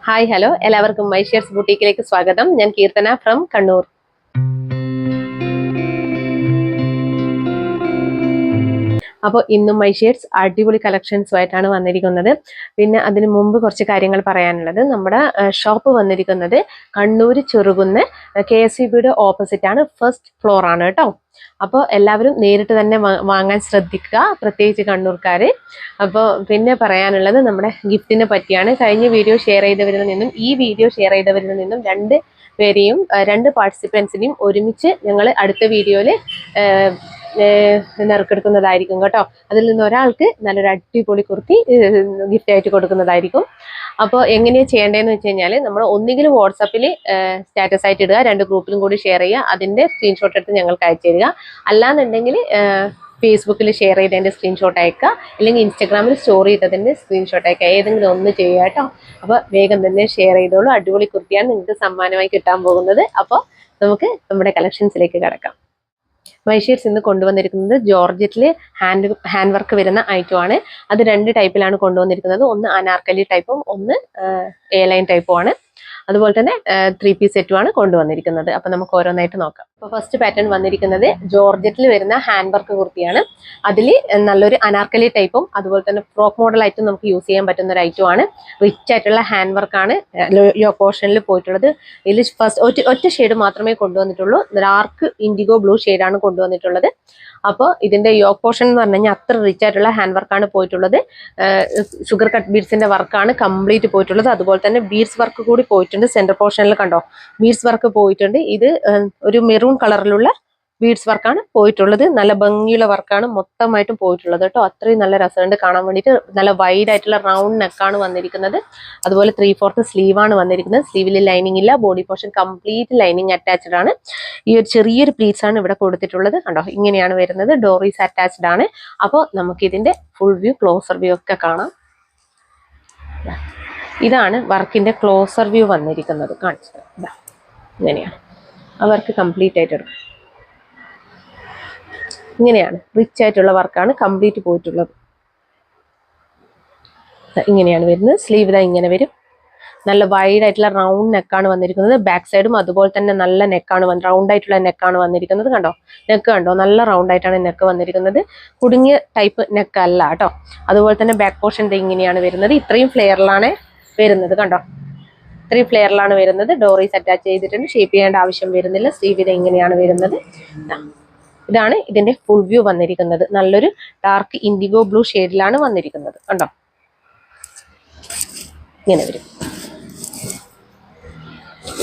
Hi hello എല്ലാവർക്കും മൈഷേഴ്സ് ബുട്ടീക്കിലേക്ക് സ്വാഗതം. ഞാൻ കീർത്തന ഫ്രം കണ്ണൂർ. അപ്പോൾ ഇന്നും മൈഷേഴ്സ് അടിപൊളി കളക്ഷൻസുമായിട്ടാണ് വന്നിരിക്കുന്നത്. പിന്നെ അതിനു മുമ്പ് കുറച്ച് കാര്യങ്ങൾ പറയാനുള്ളത്, നമ്മുടെ ഷോപ്പ് വന്നിരിക്കുന്നത് കണ്ണൂർ ചെറുകുന്ന് KSEBിയുടെ ഓപ്പോസിറ്റ് ആണ്, ഫസ്റ്റ് ഫ്ലോർ ആണ് കേട്ടോ. അപ്പോൾ എല്ലാവരും നേരിട്ട് തന്നെ വാങ്ങാൻ ശ്രദ്ധിക്കുക, പ്രത്യേകിച്ച് കണ്ണൂർക്കാർ. അപ്പോൾ പിന്നെ പറയാനുള്ളത് നമ്മുടെ ഗിഫ്റ്റിനെ പറ്റിയാണ്. കഴിഞ്ഞ വീഡിയോ ഷെയർ ചെയ്തവരിൽ നിന്നും ഈ വീഡിയോ ഷെയർ ചെയ്തവരിൽ നിന്നും രണ്ട് പാർട്ടിസിപ്പൻസിനെയും ഒരുമിച്ച് ഞങ്ങൾ അടുത്ത വീഡിയോയിൽ നറുക്കെടുക്കുന്നതായിരിക്കും കേട്ടോ. അതിൽ നിന്ന് ഒരാൾക്ക് നല്ലൊരു അടിപൊളി കുർത്തി ഗിഫ്റ്റ് ആയിട്ട് കൊടുക്കുന്നതായിരിക്കും. അപ്പോൾ എങ്ങനെയാണ് ചെയ്യേണ്ടതെന്ന് വെച്ച് കഴിഞ്ഞാൽ, നമ്മൾ ഒന്നുകിലും വാട്സാപ്പിൽ സ്റ്റാറ്റസ് ആയിട്ട് ഇടുക, 2 ഗ്രൂപ്പിലും കൂടി ഷെയർ ചെയ്യുക, അതിൻ്റെ സ്ക്രീൻഷോട്ട് എടുത്ത് ഞങ്ങൾക്ക് അയച്ചു തരിക. അല്ലാന്നുണ്ടെങ്കിൽ ഫേസ്ബുക്കിൽ ഷെയർ ചെയ്തതിൻ്റെ സ്ക്രീൻഷോട്ട് അയക്കുക, അല്ലെങ്കിൽ ഇൻസ്റ്റാഗ്രാമിൽ സ്റ്റോറി ചെയ്തതിൻ്റെ സ്ക്രീൻഷോട്ട് അയക്കുക. ഏതെങ്കിലും ഒന്ന് ചെയ്യുക കേട്ടോ. അപ്പോൾ വേഗം തന്നെ ഷെയർ ചെയ്തോളൂ. അടിപൊളി കുർത്തിയാണ് നിങ്ങൾക്ക് സമ്മാനമായി കിട്ടാൻ പോകുന്നത്. അപ്പോൾ നമുക്ക് നമ്മുടെ കളക്ഷൻസിലേക്ക് കിടക്കാം. മൈഷേഴ്സ് ഇന്ന് കൊണ്ടുവന്നിരിക്കുന്നത് ജോർജറ്റിൽ ഹാൻഡ് വർക്ക് വരുന്ന ഐറ്റമാണ്. അത് 2 ടൈപ്പിലാണ് കൊണ്ടുവന്നിരിക്കുന്നത്. ഒന്ന് അനാർക്കലി ടൈപ്പും ഒന്ന് എ ലൈൻ ടൈപ്പും ആണ്. അതുപോലെ തന്നെ 3 പീസ് സെറ്റുമാണ് കൊണ്ടുവന്നിരിക്കുന്നത്. അപ്പൊ നമുക്ക് ഓരോന്നായിട്ട് നോക്കാം. അപ്പൊ ഫസ്റ്റ് പാറ്റേൺ വന്നിരിക്കുന്നത് ജോർജറ്റിൽ വരുന്ന ഹാൻഡ് വർക്ക് കുർത്തിയാണ്. അതിൽ നല്ലൊരു അനാർക്കലി ടൈപ്പും അതുപോലെ തന്നെ ഫ്രോക്ക് മോഡലായിട്ടും നമുക്ക് യൂസ് ചെയ്യാൻ പറ്റുന്ന ഒരു ഐറ്റമാണ്. റിച്ച് ആയിട്ടുള്ള ഹാൻഡ് വർക്കാണ് യോ പോർഷനിൽ പോയിട്ടുള്ളത്. ഇതിൽ ഫസ്റ്റ് ഒറ്റ ഷെയ്ഡ് മാത്രമേ കൊണ്ടുവന്നിട്ടുള്ളൂ. ഡാർക്ക് ഇൻഡിഗോ ബ്ലൂ ഷെയ്ഡാണ് കൊണ്ടുവന്നിട്ടുള്ളത്. അപ്പോൾ ഇതിന്റെ യോക്ക് പോർഷൻ എന്ന് പറഞ്ഞു കഴിഞ്ഞാൽ അത്ര റിച്ച് ആയിട്ടുള്ള ഹാൻഡ് വർക്കാണ് പോയിട്ടുള്ളത്. ഷുഗർ കട്ട് ബീഡ്സിന്റെ വർക്കാണ് കംപ്ലീറ്റ് പോയിട്ടുള്ളത്. അതുപോലെ തന്നെ ബീഡ്സ് വർക്ക് കൂടി പോയിട്ടുണ്ട്. സെന്റർ പോർഷനിൽ കണ്ടോ, ബീഡ്സ് വർക്ക് പോയിട്ടുണ്ട്. ഇത് ഒരു മെറൂൺ കളറിലുള്ള ബീഡ്സ് വർക്കാണ് പോയിട്ടുള്ളത്. നല്ല ഭംഗിയുള്ള വർക്കാണ് മൊത്തമായിട്ടും പോയിട്ടുള്ളത് കേട്ടോ. അത്രയും നല്ല രസമുണ്ട് കാണാൻ വേണ്ടിയിട്ട്. നല്ല വൈഡ് ആയിട്ടുള്ള റൗണ്ട് നെക്കാണ് വന്നിരിക്കുന്നത്. അതുപോലെ 3/4 സ്ലീവാണ് വന്നിരിക്കുന്നത്. സ്ലീവിൽ ലൈനിങ് ഇല്ല, body portion complete lining attached ആണ്. ഈ ഒരു ചെറിയൊരു പ്ലീറ്റ്സ് ആണ് ഇവിടെ കൊടുത്തിട്ടുള്ളത്. കണ്ടോ, ഇങ്ങനെയാണ് വരുന്നത്. ഡോറീസ് അറ്റാച്ച്ഡ് ആണ്. അപ്പോൾ നമുക്ക് ഇതിന്റെ ഫുൾ വ്യൂ, ക്ലോസർ വ്യൂ ഒക്കെ കാണാം. ഇതാണ് വർക്കിന്റെ ക്ലോസർ വ്യൂ വന്നിരിക്കുന്നത്. കാണിച്ചത് ഇങ്ങനെയാണ് ആ വർക്ക് കംപ്ലീറ്റ് ആയിട്ട് എടുക്കും. ഇങ്ങനെയാണ് റിച്ച് ആയിട്ടുള്ള വർക്കാണ് കംപ്ലീറ്റ് പോയിട്ടുള്ളത്. ഇങ്ങനെയാണ് വരുന്നത്. സ്ലീവ് ഇതാ ഇങ്ങനെ വരും. നല്ല വൈഡ് ആയിട്ടുള്ള റൗണ്ട് നെക്കാണ് വന്നിരിക്കുന്നത്. ബാക്ക് സൈഡും അതുപോലെ തന്നെ നല്ല നെക്കാണ് റൗണ്ട് ആയിട്ടുള്ള നെക്കാണ് വന്നിരിക്കുന്നത്. കണ്ടോ, നെക്ക് കണ്ടോ, നല്ല റൗണ്ട് ആയിട്ടാണ് നെക്ക് വന്നിരിക്കുന്നത്. കുടുങ്ങിയ ടൈപ്പ് നെക്ക് അല്ല കേട്ടോ. അതുപോലെ തന്നെ ബാക്ക് പോർഷൻ ഇങ്ങനെയാണ് വരുന്നത്. ഇത്രയും ഫ്ലെയറിലാണ് വരുന്നത്. കണ്ടോ, ഇത്രയും ഫ്ലെയറിലാണ് വരുന്നത്. ഡോറീസ് അറ്റാച്ച് ചെയ്തിട്ടുണ്ട്. ഷേപ്പ് ചെയ്യേണ്ട ആവശ്യം വരുന്നില്ല. സ്ലീവ് ഇത് ഇങ്ങനെയാണ് വരുന്നത്. ഇതാണ് ഇതിന്റെ ഫുൾ വ്യൂ വന്നിരിക്കുന്നത്. നല്ലൊരു ഡാർക്ക് ഇൻഡിഗോ ബ്ലൂ ഷെയ്ഡിലാണ് വന്നിരിക്കുന്നത്. കണ്ടോ, ഇങ്ങനെ വരും.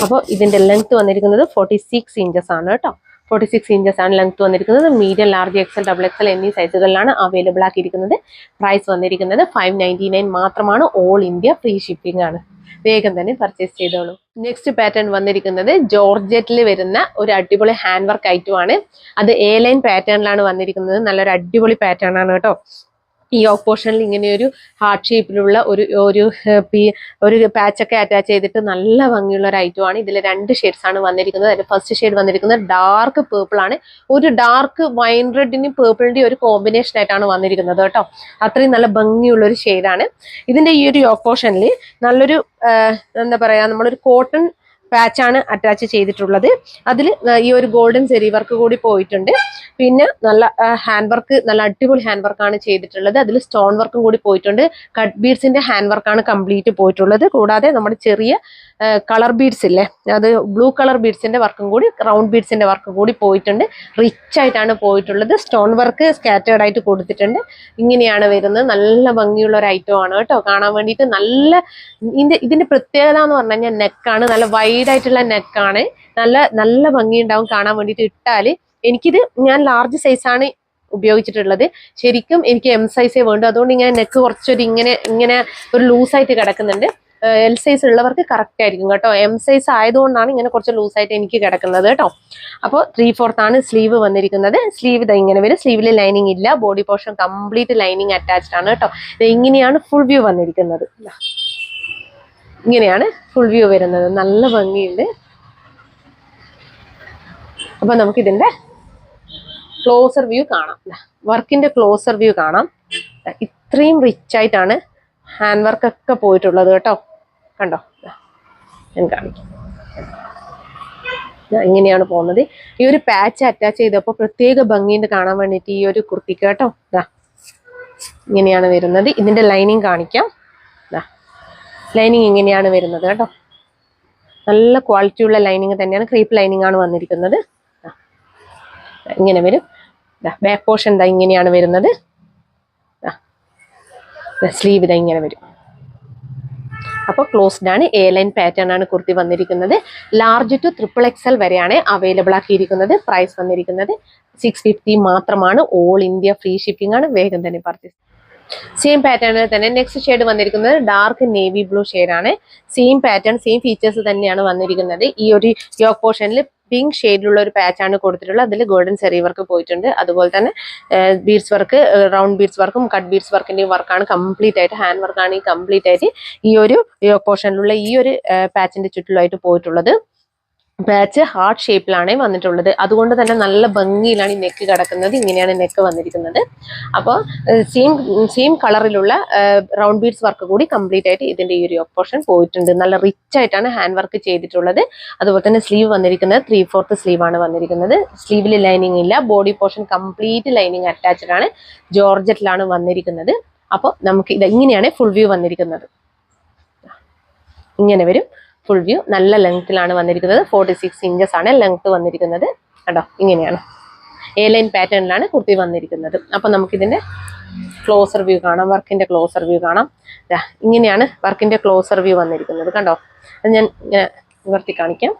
അപ്പോൾ ഇതിന്റെ ലെങ്ത് വന്നിരിക്കുന്നത് 46 ഇഞ്ചസ് ആണ് കേട്ടോ. 46 ഇഞ്ചസ് ആണ് ലെങ്ത് വന്നിരിക്കുന്നത്. മീഡിയം, ലാർജ്, XL, XXL എന്നീ സൈസുകളിലാണ് അവൈലബിൾ ആക്കിയിരിക്കുന്നത്. പ്രൈസ് വന്നിരിക്കുന്നത് 599 മാത്രമാണ്. ഓൾ ഇന്ത്യ ഫ്രീ ഷിപ്പിംഗ് ആണ്. വേഗം തന്നെ പർച്ചേസ് ചെയ്തോളൂ. നെക്സ്റ്റ് പാറ്റേൺ വന്നിരിക്കുന്നത് ജോർജറ്റിൽ വരുന്ന ഒരു അടിപൊളി ഹാൻഡ് വർക്ക് ഐറ്റമാണ്. അത് എ ലൈൻ പാറ്റേണിലാണ് വന്നിരിക്കുന്നത്. നല്ലൊരു അടിപൊളി പാറ്റേൺ ആണ് കേട്ടോ. ഈ യോക്ക് പോർഷനിൽ ഇങ്ങനെ ഒരു ഹാർട്ട് ഷേപ്പിലുള്ള ഒരു പാച്ചൊക്കെ അറ്റാച്ച് ചെയ്തിട്ട് നല്ല ഭംഗിയുള്ള ഒരു ഐറ്റമാണ്. ഇതിൽ 2 ഷെയ്ഡ്സ് ആണ് വന്നിരിക്കുന്നത്. അതിൽ ഫസ്റ്റ് ഷെയ്ഡ് വന്നിരിക്കുന്നത് ഡാർക്ക് പേർപ്പിൾ ആണ്. ഒരു ഡാർക്ക് വൈൻ റെഡിന്റെയും പേർപ്പിളിന്റെയും ഒരു കോമ്പിനേഷൻ ആയിട്ടാണ് വന്നിരിക്കുന്നത് കേട്ടോ. അത്രയും നല്ല ഭംഗിയുള്ള ഒരു ഷെയ്ഡാണ്. ഇതിന്റെ ഈ ഒരു യോക്ക് പോർഷനിൽ നല്ലൊരു എന്താ പറയാ, നമ്മളൊരു കോട്ടൺ പാച്ചാണ് അറ്റാച്ച് ചെയ്തിട്ടുള്ളത്. അതിൽ ഈ ഒരു ഗോൾഡൻ സെറി വർക്ക് കൂടി പോയിട്ടുണ്ട്. പിന്നെ നല്ല ഹാൻഡ് വർക്ക്, നല്ല അടിപൊളി ഹാൻഡ് വർക്കാണ് ചെയ്തിട്ടുള്ളത്. അതിൽ സ്റ്റോൺ വർക്കും കൂടി പോയിട്ടുണ്ട്. കട്ട് ബീഡ്സിന്റെ ഹാൻഡ് വർക്കാണ് കംപ്ലീറ്റ് പോയിട്ടുള്ളത്. കൂടാതെ നമ്മുടെ ചെറിയ കളർ ബീഡ്സ് ഇല്ലേ, അത് ബ്ലൂ കളർ ബീഡ്സിന്റെ വർക്കും കൂടി, റൗണ്ട് ബീഡ്സിന്റെ വർക്കും കൂടി പോയിട്ടുണ്ട്. റിച്ച് ആയിട്ടാണ് പോയിട്ടുള്ളത്. സ്റ്റോൺ വർക്ക് സ്കാറ്റേർഡ് ആയിട്ട് കൊടുത്തിട്ടുണ്ട്. ഇങ്ങനെയാണ് വരുന്നത്. നല്ല ഭംഗിയുള്ള ഒരു ഐറ്റം ആണ് കേട്ടോ. കാണാൻ വേണ്ടിയിട്ട് നല്ല ഇതിന്റെ പ്രത്യേകത എന്ന് പറഞ്ഞു കഴിഞ്ഞാൽ നെക്കാണ്. നല്ല വൈഡ് ആയിട്ടുള്ള നെക്കാണ്. നല്ല ഭംഗി ഉണ്ടാവും കാണാൻ വേണ്ടിയിട്ട്. ഇട്ടാല് ഞാൻ ലാർജ് സൈസാണ് ഉപയോഗിച്ചിട്ടുള്ളത്. ശരിക്കും എനിക്ക് M സൈസേ വേണ്ടു. അതുകൊണ്ട് ഇങ്ങനെ നെക്ക് കുറച്ചൊരു ഇങ്ങനെ ഒരു ലൂസായിട്ട് കിടക്കുന്നുണ്ട്. L സൈസ് ഉള്ളവർക്ക് കറക്റ്റ് ആയിരിക്കും കേട്ടോ. M സൈസ് ആയതുകൊണ്ടാണ് ഇങ്ങനെ കുറച്ച് ലൂസായിട്ട് എനിക്ക് കിടക്കുന്നത് കേട്ടോ. അപ്പോൾ 3/4 ആണ് സ്ലീവ് വന്നിരിക്കുന്നത്. സ്ലീവ് ഇത് ഇങ്ങനെ വരും. സ്ലീവിൽ ലൈനിങ് ഇല്ല. Body portion complete lining attached ആണ് കേട്ടോ. ഇത് ഇങ്ങനെയാണ് ഫുൾ വ്യൂ വന്നിരിക്കുന്നത്. ഇങ്ങനെയാണ് ഫുൾ വ്യൂ വരുന്നത്. നല്ല ഭംഗിയുണ്ട്. അപ്പൊ നമുക്ക് ഇതിന്റെ ക്ലോസർ വ്യൂ കാണാം. വർക്കിന്റെ ക്ലോസർ വ്യൂ കാണാം. ഇത്രയും റിച്ച് ആയിട്ടാണ് ഹാൻഡ് വർക്ക് ഒക്കെ പോയിട്ടുള്ളത് കേട്ടോ. കണ്ടോ, ഞാൻ കാണിക്കാം. ഇങ്ങനെയാണ് പോകുന്നത്. ഈ ഒരു പാച്ച് അറ്റാച്ച് ചെയ്തപ്പോൾ പ്രത്യേക ഭംഗിയുണ്ട് കാണാൻ വേണ്ടിയിട്ട് ഈ ഒരു കുർത്തിക്ക് കേട്ടോ. ഇതാ ഇങ്ങനെയാണ് വരുന്നത്. ഇതിന്റെ ലൈനിങ് കാണിക്കാം. ലൈനിങ് ഇങ്ങനെയാണ് വരുന്നത് കേട്ടോ. നല്ല ക്വാളിറ്റി ഉള്ള ലൈനിങ് തന്നെയാണ്. ക്രീപ്പ് ലൈനിങ് ആണ് വന്നിരിക്കുന്നത്. ഇങ്ങനെ വരും. ബാക്ക് പോർഷൻ ഇതാ ഇങ്ങനെയാണ് വരുന്നത്. സ്ലീവ് ഇതാ ഇങ്ങനെ വരും. അപ്പോൾ ക്ലോസ്ഡ് ആണ്. എ ലൈൻ പാറ്റേൺ ആണ് കുർത്തി വന്നിരിക്കുന്നത്. ലാർജ് ടു XXL വരെയാണ് അവൈലബിൾ ആക്കിയിരിക്കുന്നത്. പ്രൈസ് വന്നിരിക്കുന്നത് 650 മാത്രമാണ്. ഓൾ ഇന്ത്യ ഫ്രീ ഷിപ്പിംഗ് ആണ്. വേഗം തന്നെ പർച്ചേസ്. സെയിം പാറ്റേണിൽ തന്നെ നെക്സ്റ്റ് ഷെയ്ഡ് വന്നിരിക്കുന്നത് ഡാർക്ക് നേവി ബ്ലൂ ആണ്. സെയിം പാറ്റേൺ സെയിം ഫീച്ചേഴ്സ് തന്നെയാണ് വന്നിരിക്കുന്നത്. ഈ ഒരു യോക്ക് പോർഷനിൽ പിങ്ക് ഷെയ്ഡിലുള്ള ഒരു പാച്ച് ആണ് കൊടുത്തിട്ടുള്ളത്. അതിൽ ഗോൾഡൻ സെറി വർക്ക് പോയിട്ടുണ്ട്. അതുപോലെ തന്നെ ബീഡ്സ് വർക്ക്, റൗണ്ട് ബീഡ്സ് വർക്കും കട്ട് ബീഡ്സ് വർക്കിന്റെ വർക്കാണ് കംപ്ലീറ്റ് ആയിട്ട്. ഹാൻഡ് വർക്കാണ് ഈ കംപ്ലീറ്റ് ആയിട്ട് ഈ ഒരു യോക്ക് പോർഷനിലുള്ള ഈ ഒരു പാച്ചിന്റെ ചുറ്റിലുമായിട്ട് പോയിട്ടുള്ളത്. പാച്ച് ഹാർട്ട് ഷേപ്പിലാണ് വന്നിട്ടുള്ളത്. അതുകൊണ്ട് തന്നെ നല്ല ഭംഗിയിലാണ് ഈ നെക്ക് കിടക്കുന്നത്. ഇങ്ങനെയാണ് നെക്ക് വന്നിരിക്കുന്നത്. അപ്പോൾ സെയിം കളറിലുള്ള റൗണ്ട് ബീഡ്സ് വർക്ക് കൂടി കംപ്ലീറ്റ് ആയിട്ട് ഇതിന്റെ ഈ ഒരു യോക്ക് പോർഷൻ പോയിട്ടുണ്ട്. നല്ല റിച്ച് ആയിട്ടാണ് ഹാൻഡ് വർക്ക് ചെയ്തിട്ടുള്ളത്. അതുപോലെ തന്നെ സ്ലീവ് വന്നിരിക്കുന്നത് 3/4 സ്ലീവ് ആണ് വന്നിരിക്കുന്നത്. സ്ലീവിൽ ലൈനിങ് ഇല്ല. Body portion complete lining attached ആണ്. ജോർജറ്റിലാണ് വന്നിരിക്കുന്നത്. അപ്പോൾ നമുക്ക് ഇത് ഇങ്ങനെയാണ് ഫുൾ വ്യൂ വന്നിരിക്കുന്നത്. ഇങ്ങനെ വരും ഫുൾ വ്യൂ. നല്ല ലെങ്ത്തിലാണ് വന്നിരിക്കുന്നത്. 46 ഇഞ്ചസ് ആണ് ലെങ്ത് വന്നിരിക്കുന്നത്. കണ്ടോ, ഇങ്ങനെയാണ് എ ലൈൻ പാറ്റേണിലാണ് കുർത്തി വന്നിരിക്കുന്നത്. അപ്പൊ നമുക്കിതിന്റെ ക്ലോസർ വ്യൂ കാണാം. വർക്കിന്റെ ക്ലോസർ വ്യൂ കാണാം. ഇങ്ങനെയാണ് വർക്കിന്റെ ക്ലോസർ വ്യൂ വന്നിരിക്കുന്നത്. കണ്ടോ, അത് ഞാൻ നിവർത്തി കാണിക്കാം.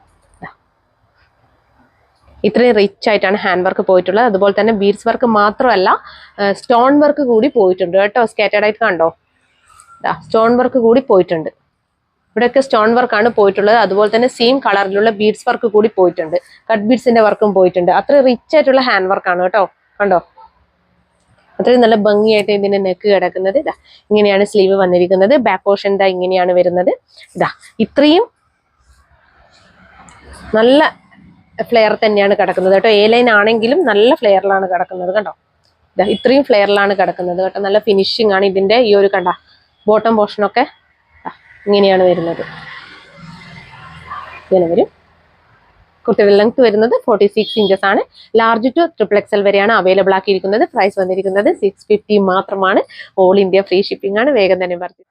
ഇത്രയും റിച്ച് ആയിട്ടാണ് ഹാൻഡ് വർക്ക് പോയിട്ടുള്ളത്. അതുപോലെ തന്നെ ബീഡ്സ് വർക്ക് മാത്രമല്ല സ്റ്റോൺ വർക്ക് കൂടി പോയിട്ടുണ്ട് കേട്ടോ. സ്കാറ്റേർഡ് ആയിട്ട് കണ്ടോ, സ്റ്റോൺ വർക്ക് കൂടി പോയിട്ടുണ്ട്. ഇവിടെയൊക്കെ സ്റ്റോൺ വർക്കാണ് പോയിട്ടുള്ളത്. അതുപോലെ തന്നെ സെയിം കളറിലുള്ള ബീഡ്സ് വർക്ക് കൂടി പോയിട്ടുണ്ട്. കട്ട് ബീഡ്സിന്റെ വർക്കും പോയിട്ടുണ്ട്. അത്ര റിച്ച് ആയിട്ടുള്ള ഹാൻഡ് വർക്കാണ് കേട്ടോ. കണ്ടോ, അത്രയും നല്ല ഭംഗിയായിട്ട് ഇതിന്റെ നെക്ക് കിടക്കുന്നത്. ഇതാ ഇങ്ങനെയാണ് സ്ലീവ് വന്നിരിക്കുന്നത്. ബാക്ക് പോർഷൻ ഇതാ ഇങ്ങനെയാണ് വരുന്നത്. ഇതാ ഇത്രയും നല്ല ഫ്ലെയർ തന്നെയാണ് കിടക്കുന്നത് കേട്ടോ. എ ലൈൻ ആണെങ്കിലും നല്ല ഫ്ലെയറിലാണ് കിടക്കുന്നത്. കണ്ടോ, ഇതാ ഇത്രയും ഫ്ലെയറിലാണ് കിടക്കുന്നത് കേട്ടോ. നല്ല ഫിനിഷിംഗ് ആണ് ഇതിന്റെ ഈ ഒരു കണ്ട ബോട്ടം പോർഷനൊക്കെ ഇങ്ങനെയാണ് വരുന്നത്. ഇങ്ങനെ വരും. കുർത്തിയുടെ ലെങ്ത് വരുന്നത് 46 ഇഞ്ചസ് ആണ്. ലാർജ് ടു XXL വരെയാണ് അവൈലബിൾ ആക്കിയിരിക്കുന്നത്. പ്രൈസ് വന്നിരിക്കുന്നത് 650 മാത്രമാണ്. ഓൾ ഇന്ത്യ ഫ്രീ ഷിപ്പിംഗ് ആണ്. വേഗം തന്നെ പർച്ചേസ്.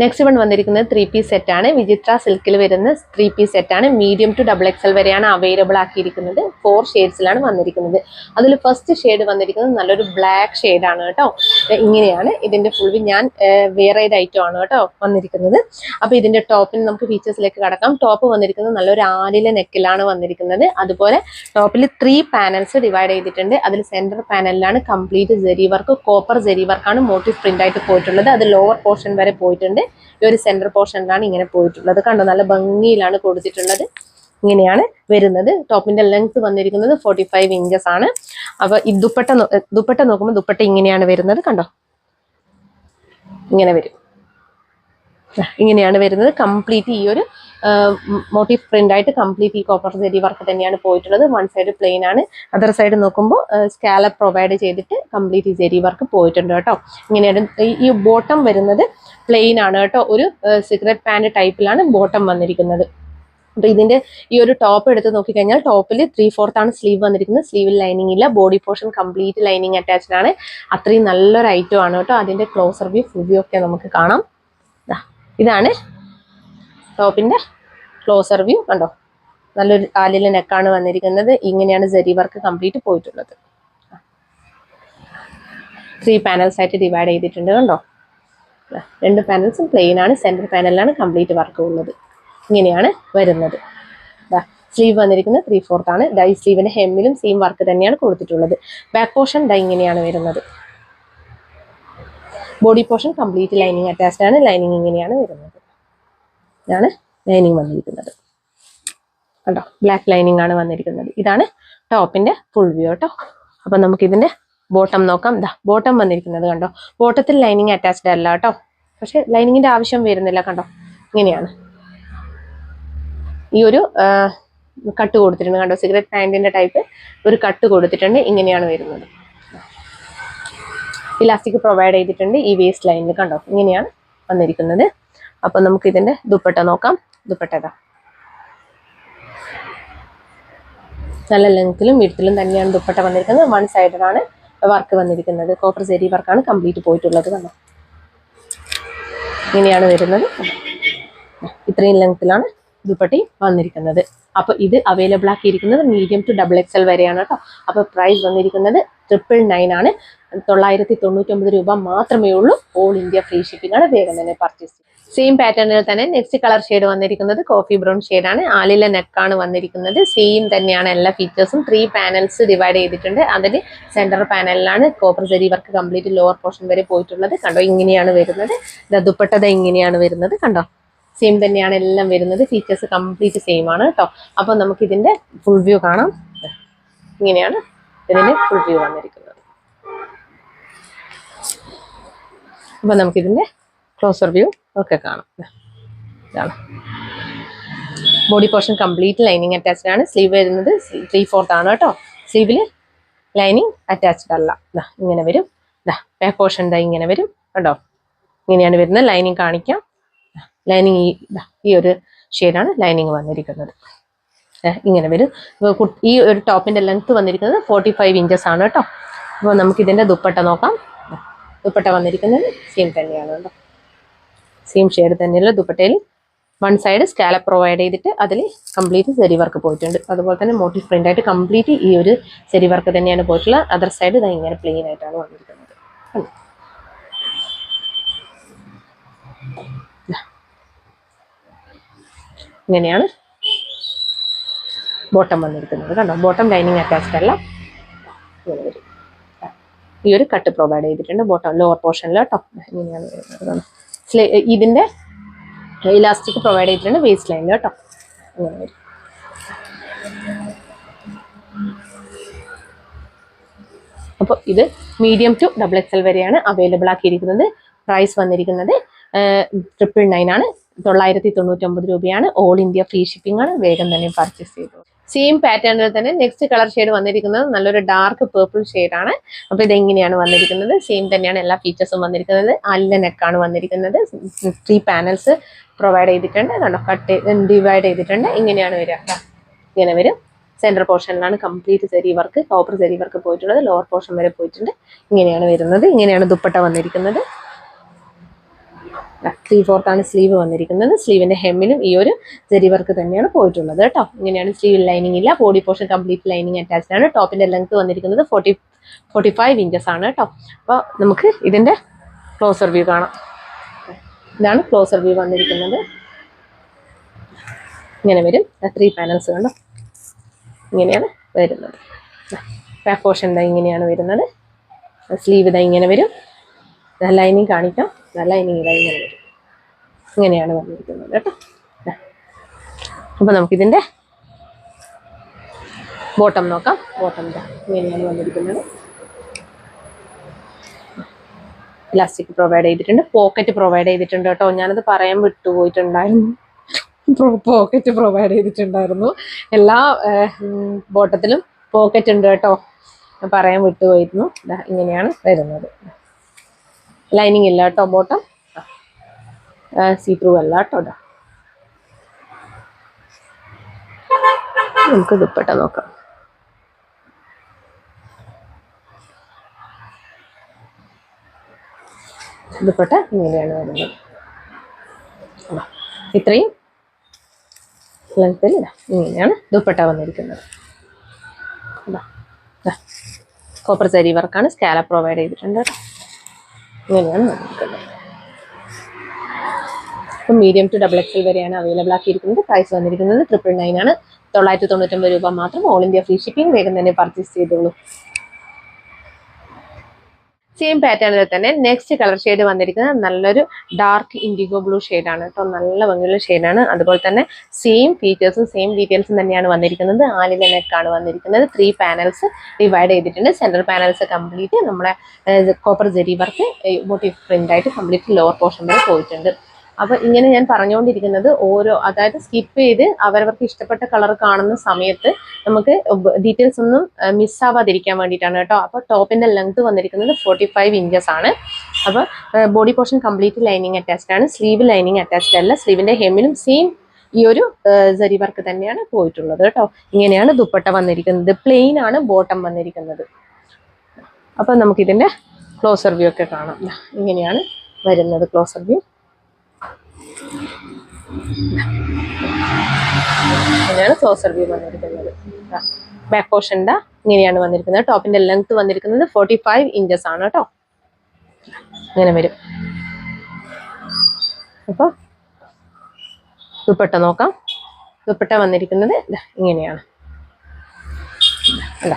നെക്സ്റ്റ് വൺ വന്നിരിക്കുന്നത് 3 പീസ് സെറ്റ് ആണ്. വിചിത്ര സിൽക്കിൽ വരുന്ന 3 പീസ് സെറ്റ് ആണ്. മീഡിയം ടു XXL വരെയാണ് അവൈലബിൾ ആക്കിയിരിക്കുന്നത്. 4 ഷെയ്ഡ്സിലാണ് വന്നിരിക്കുന്നത്. അതിൽ ഫസ്റ്റ് ഷെയ്ഡ് വന്നിരിക്കുന്നത് നല്ലൊരു ബ്ലാക്ക് ഷെയ്ഡ് ആണ് കേട്ടോ. ഇങ്ങനെയാണ് ഇതിന്റെ ഫുൾ ഞാൻ വേറെ ഐറ്റം ആണ് കേട്ടോ വന്നിരിക്കുന്നത്. അപ്പൊ ഇതിന്റെ ടോപ്പിന് നമുക്ക് ഫീച്ചേഴ്സിലേക്ക് കടക്കാം. ടോപ്പ് വന്നിരിക്കുന്നത് നല്ലൊരു ആലിലെ നെക്കിലാണ് വന്നിരിക്കുന്നത്. അതുപോലെ ടോപ്പിൽ 3 പാനൽസ് ഡിവൈഡ് ചെയ്തിട്ടുണ്ട്. അതിൽ സെന്റർ പാനലിലാണ് complete zari work, copper zari വർക്കാണ് മോട്ടീവ് പ്രിന്റ് ആയിട്ട് പോയിട്ടുള്ളത്. അത് ലോവർ പോർഷൻ വരെ പോയിട്ടുണ്ട്. ഈ ഒരു സെന്റർ പോർഷനിലാണ് ഇങ്ങനെ പോയിട്ടുള്ളത്. കണ്ടോ, നല്ല ഭംഗിയിലാണ് കൊടുത്തിട്ടുള്ളത്. ഇങ്ങനെയാണ് വരുന്നത്. ടോപ്പിന്റെ ലെങ്ത് വന്നിരിക്കുന്നത് 45 ഇഞ്ചസ് ആണ്. അപ്പൊ ഈ ദുപ്പട്ട നോക്കുമ്പോൾ ദുപ്പട്ട ഇങ്ങനെയാണ് വരുന്നത്. കണ്ടോ, ഇങ്ങനെ വരും. ഇങ്ങനെയാണ് വരുന്നത്. കംപ്ലീറ്റ് ഈ ഒരു മോട്ടീവ് പ്രിന്റ് ആയിട്ട് കംപ്ലീറ്റ് ഈ കോപ്പർ ജെറി വർക്ക് തന്നെയാണ് പോയിട്ടുള്ളത്. വൺ സൈഡ് പ്ലെയിൻ ആണ്. അതർ സൈഡ് നോക്കുമ്പോൾ സ്കാലപ്പ് പ്രൊവൈഡ് ചെയ്തിട്ട് കംപ്ലീറ്റ് ഈ ജെറി വർക്ക് പോയിട്ടുണ്ട് കേട്ടോ. ഇങ്ങനെയാണ് ഈ ബോട്ടം വരുന്നത് പ്ലെയിൻ ആണ് കേട്ടോ. ഒരു സിഗരറ്റ് പാന്റ് ടൈപ്പിലാണ് ബോട്ടം വന്നിരിക്കുന്നത്. അപ്പൊ ഇതിന്റെ ഈ ഒരു ടോപ്പ് എടുത്ത് നോക്കിക്കഴിഞ്ഞാൽ ടോപ്പിൽ 3/4 ആണ് സ്ലീവ് വന്നിരിക്കുന്നത്. സ്ലീവിൽ ലൈനിങ് ഇല്ല. Body portion complete lining attached ആണ്. അത്രയും നല്ലൊരു ഐറ്റം ആണ് കേട്ടോ. അതിന്റെ ക്ലോസർ വ്യൂ ഫുൾ വ്യൂ ഒക്കെ നമുക്ക് കാണാം. ഇതാണ് ടോപ്പിന്റെ ക്ലോസർ വ്യൂ. കണ്ടോ, നല്ലൊരു ആലിലെ നെക്കാണ് വന്നിരിക്കുന്നത്. ഇങ്ങനെയാണ് ജെറി വർക്ക് കംപ്ലീറ്റ് പോയിട്ടുള്ളത്. 3 പാനൽസ് ആയിട്ട് ഡിവൈഡ് ചെയ്തിട്ടുണ്ട്. കണ്ടോ, 2 പാനൽസും പ്ലെയിൻ ആണ്. സെന്റർ പാനലിലാണ് കംപ്ലീറ്റ് വർക്ക് ഉള്ളത്. ഇങ്ങനെയാണ് വരുന്നത്. സ്ലീവ് വന്നിരിക്കുന്നത് 3/4 ആണ്. ഈ സ്ലീവിന്റെ ഹെമ്മിലും സെയിം വർക്ക് തന്നെയാണ് കൊടുത്തിട്ടുള്ളത്. ബാക്ക് പോർഷൻ ഇങ്ങനെയാണ് വരുന്നത്. Body portion complete lining attached ആണ്. ലൈനിങ് ഇങ്ങനെയാണ് വരുന്നത്. ഇതാണ് ലൈനിങ് വന്നിരിക്കുന്നത്. കണ്ടോ, ബ്ലാക്ക് ലൈനിങ് ആണ് വന്നിരിക്കുന്നത്. ഇതാണ് ടോപ്പിന്റെ ഫുൾ വ്യൂ കേട്ടോ. അപ്പൊ നമുക്ക് ഇതിന്റെ ബോട്ടം നോക്കാം. ബോട്ടം വന്നിരിക്കുന്നത് കണ്ടോ. ബോട്ടത്തിൽ ലൈനിങ് അറ്റാച്ച്ഡ് അല്ല കേട്ടോ. പക്ഷെ ലൈനിങ്ങിന്റെ ആവശ്യം വരുന്നില്ല. കണ്ടോ, ഇങ്ങനെയാണ് ഈ ഒരു കട്ട് കൊടുത്തിട്ടുണ്ട്. കണ്ടോ, സിഗരറ്റ് പാന്റിന്റെ ടൈപ്പ് ഒരു കട്ട് കൊടുത്തിട്ടുണ്ട്. ഇങ്ങനെയാണ് വരുന്നത്. ഇലാസ്റ്റിക് പ്രൊവൈഡ് ചെയ്തിട്ടുണ്ട് ഈ വേസ്റ്റ് ലൈനിൽ. കണ്ടോ, ഇങ്ങനെയാണ് വന്നിരിക്കുന്നത്. അപ്പൊ നമുക്ക് ഇതിന്റെ ദുപ്പട്ട നോക്കാം. ദുപ്പട്ട ഇതാ നല്ല ലെങ്ത്തിലും വിഡ്ത്തിലും തന്നെയാണ് ദുപ്പട്ട വന്നിരിക്കുന്നത്. വൺ സൈഡാണ് വർക്ക് വന്നിരിക്കുന്നത്. കോപ്പർ സെരി വർക്കാണ് കംപ്ലീറ്റ് പോയിട്ടുള്ളത്. കണ്ടോ, ഇങ്ങനെയാണ് വരുന്നത്. ഇത്രയും ലെങ്ത്തിലാണ് ദുപ്പട്ടി വന്നിരിക്കുന്നത്. അപ്പൊ ഇത് അവൈലബിൾ ആക്കിയിരിക്കുന്നത് മീഡിയം ടു XXL വരെയാണ് കേട്ടോ. അപ്പൊ പ്രൈസ് വന്നിരിക്കുന്നത് 999 ആണ്. 999 രൂപ മാത്രമേ ഉള്ളൂ. ഓൾ ഇന്ത്യ ഫ്രീ ഷിപ്പിംഗ് ആണ്. വേഗം തന്നെ പർച്ചേസ് ചെയ്യും. സെയിം പാറ്റേണിൽ തന്നെ നെക്സ്റ്റ് കളർ ഷെയ്ഡ് വന്നിരിക്കുന്നത് കോഫി ബ്രൗൺ ഷെയ്ഡാണ്. ആലില നെക്കാണ് വന്നിരിക്കുന്നത്. സെയിം തന്നെയാണ് എല്ലാ ഫീച്ചേഴ്സും. 3 പാനൽസ് ഡിവൈഡ് ചെയ്തിട്ടുണ്ട്. അതിൽ സെന്റർ പാനലിലാണ് കോപ്പർ സെരി വർക്ക് കംപ്ലീറ്റ് ലോവർ പോർഷൻ വരെ പോയിട്ടുള്ളത്. കണ്ടോ, ഇങ്ങനെയാണ് വരുന്നത്. ദുപ്പട്ട ഇങ്ങനെയാണ് വരുന്നത്. കണ്ടോ, സെയിം തന്നെയാണ് എല്ലാം വരുന്നത്. ഫീച്ചേഴ്സ് കംപ്ലീറ്റ് സെയിം ആണ് കേട്ടോ. അപ്പൊ നമുക്ക് ഇതിന്റെ ഫുൾ വ്യൂ കാണാം. ഇങ്ങനെയാണ് ഇതിന്റെ ഫുൾ വ്യൂ വന്നിരിക്കുന്നത്. അപ്പൊ നമുക്കിതിന്റെ ക്ലോസർ വ്യൂ ഒക്കെ കാണാം. ഇതാണ് body portion complete lining attached ആണ്. സ്ലീവ് വരുന്നത് 3/4 ആണ് കേട്ടോ. സ്ലീവില് ലൈനിങ് അറ്റാച്ച്ഡ് അല്ല. ഇങ്ങനെ വരും. ബാക്ക് പോർഷൻ ഇങ്ങനെ വരും. കണ്ടോ, ഇങ്ങനെയാണ് വരുന്നത്. ലൈനിങ് കാണിക്കാം. ലൈനിങ് ഈ ഒരു ഷെയ്ഡാണ് ലൈനിങ് വന്നിരിക്കുന്നത്. ഇങ്ങനെ വരും. ഈ ഒരു ടോപ്പിന്റെ ലെങ്ത് വന്നിരിക്കുന്നത് 45 ഇഞ്ചസ് ആണ് കേട്ടോ. അപ്പോൾ നമുക്ക് ഇതിന്റെ ദുപ്പട്ട നോക്കാം. ദുപ്പട്ട വന്നിരിക്കുന്നത് സെയിം തന്നെയാണ് കേട്ടോ. സെയിം ഷെയ്ഡ് തന്നെയുള്ള ദുപ്പട്ടയിൽ വൺ സൈഡ് സ്കാലപ്പ് പ്രൊവൈഡ് ചെയ്തിട്ട് അതിൽ കംപ്ലീറ്റ് സെരി വർക്ക് പോയിട്ടുണ്ട്. അതുപോലെ തന്നെ മോട്ടീവ് പ്രിന്റ് ആയിട്ട് കംപ്ലീറ്റ് ഈ ഒരു സെരി വർക്ക് തന്നെയാണ് പോയിട്ടുള്ളത്. അതർ സൈഡ് ഇത് ഇങ്ങനെ പ്ലെയിൻ ആയിട്ടാണ് വന്നിരിക്കുന്നത്. ഇങ്ങനെയാണ് ബോട്ടം വന്നിരിക്കുന്നത്. കണ്ടോ, ബോട്ടം ലൈനിങ് അറ്റാച്ച്ഡ് അല്ല. ഇങ്ങനെ വരും. ഈ ഒരു കട്ട് പ്രൊവൈഡ് ചെയ്തിട്ടുണ്ട് ബോട്ടം ലോവർ പോർഷനിൽ കേട്ടോ. ഇങ്ങനെയാണ് വരുന്നത്. ഇതിന്റെ ഇലാസ്റ്റിക് പ്രൊവൈഡ് ചെയ്തിട്ടുണ്ട് വേസ്റ്റ് ലൈനിൽ കേട്ടോ. ഇങ്ങനെ വരും. അപ്പോൾ ഇത് മീഡിയം ടു XXL വരെയാണ് അവൈലബിൾ ആക്കിയിരിക്കുന്നത്. പ്രൈസ് വന്നിരിക്കുന്നത് 999 ആണ്. 999 രൂപയാണ്. ഓൾ ഇന്ത്യ ഫ്രീ ഷിപ്പിംഗ് ആണ്. വേഗം തന്നെ പർച്ചേസ് ചെയ്തു. സെയിം പാറ്റേണിൽ തന്നെ നെക്സ്റ്റ് കളർ ഷെയ്ഡ് വന്നിരിക്കുന്നത് നല്ലൊരു ഡാർക്ക് പേർപ്പിൾ ഷെയ്ഡാണ്. അപ്പോൾ ഇതെങ്ങനെയാണ് വന്നിരിക്കുന്നത്? സെയിം തന്നെയാണ് എല്ലാ ഫീച്ചേഴ്സും വന്നിരിക്കുന്നത്. അല്ല നെക്കാണ് വന്നിരിക്കുന്നത്. 3 പാനൽസ് പ്രൊവൈഡ് ചെയ്തിട്ടുണ്ട്. കണ്ടോ, കട്ട് ഡിവൈഡ് ചെയ്തിട്ടുണ്ട്. ഇങ്ങനെയാണ് വരിക. ഇങ്ങനെ വരും. സെൻട്രൽ പോർഷനിലാണ് കംപ്ലീറ്റ് സെരി വർക്ക്, കോപ്പർ സെരി വർക്ക് പോയിട്ടുള്ളത്. ലോവർ പോർഷൻ വരെ പോയിട്ടുണ്ട്. ഇങ്ങനെയാണ് വരുന്നത്. ഇങ്ങനെയാണ് ദുപ്പട്ട വന്നിരിക്കുന്നത്. 3/4 ആണ് സ്ലീവ് വന്നിരിക്കുന്നത്. സ്ലീവിന്റെ ഹെമ്മിലും ഈ ഒരു സെരി വർക്ക് തന്നെയാണ് പോയിട്ടുള്ളത് കേട്ടോ. ഇങ്ങനെയാണ്. സ്ലീവ് ലൈനിങ് ഇല്ല. Body portion complete lining attached ആണ്. ടോപ്പിന്റെ ലെങ്ത് വന്നിരിക്കുന്നത് 45 ഇഞ്ചസ് ആണ് കേട്ടോ. അപ്പോൾ നമുക്ക് ഇതിന്റെ ക്ലോസർ വ്യൂ കാണാം. ഇതാണ് ക്ലോസർ വ്യൂ വന്നിരിക്കുന്നത്. ഇങ്ങനെ വരും. 3 പാനൽസ് കണ്ടോ, ഇങ്ങനെയാണ് വരുന്നത്. ബാക്ക് പോർഷൻ ഇങ്ങനെയാണ് വരുന്നത്. സ്ലീവ് ഇങ്ങനെ വരും. ലൈനിങ് കാണിക്കാം. ലൈനിങ് ഇങ്ങനെ വരും. ഇങ്ങനെയാണ് വന്നിരിക്കുന്നത് കേട്ടോ. അപ്പൊ നമുക്കിതിന്റെ ബോട്ടം നോക്കാം. ബോട്ടം ഇങ്ങനെയാണ് വന്നിരിക്കുന്നത്. ഇലാസ്റ്റിക് പ്രൊവൈഡ് ചെയ്തിട്ടുണ്ട്. പോക്കറ്റ് പ്രൊവൈഡ് ചെയ്തിട്ടുണ്ട് കേട്ടോ. ഞാനത് പറയാൻ വിട്ടുപോയിട്ടുണ്ടായിരുന്നു. പോക്കറ്റ് പ്രൊവൈഡ് ചെയ്തിട്ടുണ്ടായിരുന്നു. എല്ലാ ബോട്ടത്തിലും പോക്കറ്റ് ഉണ്ട് കേട്ടോ. പറയാൻ വിട്ടുപോയിരുന്നു. ഇങ്ങനെയാണ് വരുന്നത്. ലൈനിങ് ഇല്ല കേട്ടോ. ബോട്ടം സീ ത്രൂ അല്ല കേട്ടോ. നമുക്ക് ദുപ്പട്ട നോക്കാം. ദുപ്പട്ട ഇങ്ങനെയാണ് വരുന്നത്. ഇത്രയും ലെങ്ത്തിൽ ഇങ്ങനെയാണ് ദുപ്പട്ട വന്നിരിക്കുന്നത്. കോപ്പർ സെരി വർക്കാണ്. സ്കാലപ്പ് പ്രൊവൈഡ് ചെയ്തിട്ടുണ്ട്. ഇങ്ങനെയാണ് വന്നിരിക്കുന്നത്. ഇപ്പം മീഡിയം ടു XXL വരെയാണ് അവൈലബിൾ ആക്കിയിരിക്കുന്നത്. പ്രൈസ് വന്നിരിക്കുന്നത് 999 ആണ്. 999 രൂപ മാത്രം. All India free shipping. വേഗം തന്നെ പർച്ചേസ് ചെയ്തോളൂ. സെയിം പാറ്റേണിൽ തന്നെ നെക്സ്റ്റ് കളർ ഷെയ്ഡ് വന്നിരിക്കുന്നത് നല്ലൊരു ഡാർക്ക് ഇൻഡിഗോ ബ്ലൂ ഷെയ്ഡാണ് കേട്ടോ. നല്ല ഭംഗിയുള്ള ഷെയ്ഡാണ്. അതുപോലെ തന്നെ സെയിം ഫീച്ചേഴ്സും സെയിം ഡീറ്റെയിൽസും തന്നെയാണ് വന്നിരിക്കുന്നത്. ആലില നെക്കാണ് വന്നിരിക്കുന്നത്. 3 പാനൽസ് ഡിവൈഡ് ചെയ്തിട്ടുണ്ട്. സെൻട്രൽ പാനൽസ് കംപ്ലീറ്റ് നമ്മളെ copper Jerry work motive print ആയിട്ട് കംപ്ലീറ്റ് ലോവർ പോർഷൻ വരെ പോയിട്ടുണ്ട്. അപ്പൊ ഇങ്ങനെ ഞാൻ പറഞ്ഞുകൊണ്ടിരിക്കുന്നത് അതായത് സ്കിപ്പ് ചെയ്ത് അവരവർക്ക് ഇഷ്ടപ്പെട്ട കളർ കാണുന്ന സമയത്ത് നമുക്ക് ഡീറ്റെയിൽസ് ഒന്നും മിസ്സാവാതിരിക്കാൻ വേണ്ടിയിട്ടാണ് കേട്ടോ. അപ്പോൾ ടോപ്പിന്റെ ലെങ്ത് വന്നിരിക്കുന്നത് 45 ഇഞ്ചസ് ആണ്. അപ്പോൾ body portion complete lining attached ആണ്. സ്ലീവ് ലൈനിങ് അറ്റാച്ച്ഡ് അല്ല. സ്ലീവിന്റെ ഹെമ്മിലും സെയിം ഈ ഒരു സരി വർക്ക് തന്നെയാണ് പോയിട്ടുള്ളത് കേട്ടോ. ഇങ്ങനെയാണ് ദുപ്പട്ട വന്നിരിക്കുന്നത്. പ്ലെയിൻ ആണ് ബോട്ടം വന്നിരിക്കുന്നത്. അപ്പൊ നമുക്കിതിന്റെ ക്ലോസർ വ്യൂ ഒക്കെ കാണാം. ഇങ്ങനെയാണ് വരുന്നത് ക്ലോസർ വ്യൂ. ഇങ്ങനെയാണ് ക്ലോസർ വ്യൂ വന്നിരിക്കുന്നത്. ബാക്ക് പോർഷൻ്റെ ഇങ്ങനെയാണ് വന്നിരിക്കുന്നത്. ടോപ്പിന്റെ ലെങ്ത് വന്നിരിക്കുന്നത് 45 ഇഞ്ചസ് ആണ് കേട്ടോ. ഇങ്ങനെ വരും. അപ്പൊ ദുപ്പട്ട നോക്കാം. ദുപ്പട്ട വന്നിരിക്കുന്നത് ഇങ്ങനെയാണ്. അല്ല,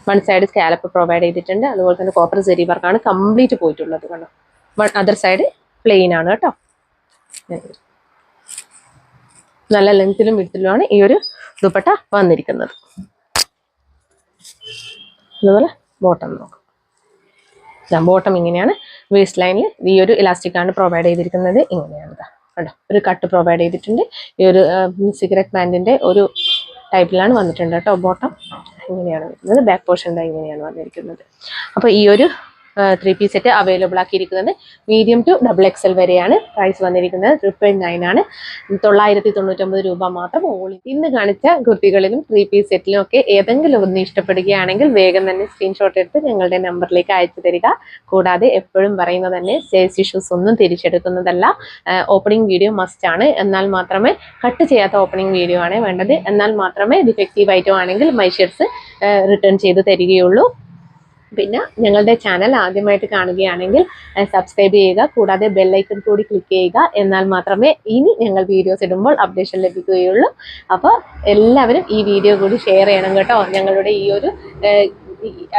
വൺ സൈഡ് സ്കാലപ്പ് പ്രൊവൈഡ് ചെയ്തിട്ടുണ്ട്. അതുപോലെ തന്നെ കോപ്പർ സെരി വർക്കാണ് കംപ്ലീറ്റ് പോയിട്ടുള്ളത്. കണ്ടോ, അതർ സൈഡ് പ്ലെയിൻ ആണ് കേട്ടോ. നല്ല ലെങ്ത്തിലും വിഡ്ത്തിലുമാണ് ഈ ഒരു ദുപ്പട്ട വന്നിരിക്കുന്നത്. അതുപോലെ ബോട്ടം നോക്കാം. ബോട്ടം ഇങ്ങനെയാണ്. വേസ്റ്റ് ലൈനിൽ ഈ ഒരു ഇലാസ്റ്റിക് ആണ് പ്രൊവൈഡ് ചെയ്തിരിക്കുന്നത്. ഇങ്ങനെയാണ് കേട്ടോ, ഒരു കട്ട് പ്രൊവൈഡ് ചെയ്തിട്ടുണ്ട്. ഈ ഒരു സിഗരറ്റ് പാൻറ്റിന്റെ ഒരു ടൈപ്പിലാണ് വന്നിട്ടുണ്ട് കേട്ടോ. ബോട്ടം ഇങ്ങനെയാണ് വരുന്നത്. ബാക്ക് പോർഷൻ ഇങ്ങനെയാണ് വന്നിരിക്കുന്നത്. അപ്പോൾ ഈ ഒരു 3 പീസ് സെറ്റ് അവൈലബിൾ ആക്കിയിരിക്കുന്നത് മീഡിയം ടു XXL വരെയാണ്. പ്രൈസ് വന്നിരിക്കുന്നത് 999 ആണ്. 999 രൂപ മാത്രം. ഇന്ന് കാണിച്ച കുർത്തികളിലും 3 പീസ് സെറ്റിലും ഒക്കെ ഏതെങ്കിലും ഒന്ന് ഇഷ്ടപ്പെടുകയാണെങ്കിൽ വേഗം തന്നെ സ്ക്രീൻഷോട്ട് എടുത്ത് ഞങ്ങളുടെ നമ്പറിലേക്ക് അയച്ചു തരിക. കൂടാതെ എപ്പോഴും പറയുന്നത് തന്നെ സേൽസ് ഇഷ്യൂസ് ഒന്നും തിരിച്ചെടുക്കുന്നതല്ല. ഓപ്പണിംഗ് വീഡിയോ മസ്റ്റ് ആണ്. എന്നാൽ മാത്രമേ കട്ട് ചെയ്യാത്ത ഓപ്പണിംഗ് വീഡിയോ ആണ് വേണ്ടത്. എന്നാൽ മാത്രമേ ഡിഫക്റ്റീവ് ഐറ്റം ആണെങ്കിൽ മൈ ഷെയർസ് റിട്ടേൺ ചെയ്ത് തരികയുള്ളൂ. പിന്നെ ഞങ്ങളുടെ ചാനൽ ആദ്യമായിട്ട് കാണുകയാണെങ്കിൽ സബ്സ്ക്രൈബ് ചെയ്യുക. കൂടാതെ ബെല്ലൈക്കൺ കൂടി ക്ലിക്ക് ചെയ്യുക. എന്നാൽ മാത്രമേ ഇനി ഞങ്ങൾ വീഡിയോസ് ഇടുമ്പോൾ അപ്ഡേഷൻ ലഭിക്കുകയുള്ളൂ. അപ്പോൾ എല്ലാവരും ഈ വീഡിയോ കൂടി ഷെയർ ചെയ്യണം കേട്ടോ. ഞങ്ങളുടെ ഈ ഒരു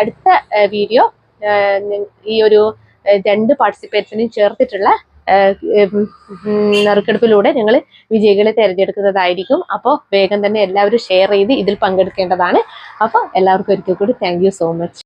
അടുത്ത വീഡിയോ ഈ ഒരു 2 പാർട്ടിസിപ്പേറ്റ്സിനെയും ചേർത്തിട്ടുള്ള നറുക്കെടുപ്പിലൂടെ ഞങ്ങൾ വിജയികളെ തിരഞ്ഞെടുക്കുന്നതായിരിക്കും. അപ്പോൾ വേഗം തന്നെ എല്ലാവരും ഷെയർ ചെയ്ത് ഇതിൽ പങ്കെടുക്കേണ്ടതാണ്. അപ്പോൾ എല്ലാവർക്കും ഒരിക്കൽ കൂടി താങ്ക് യു സോ മച്ച്.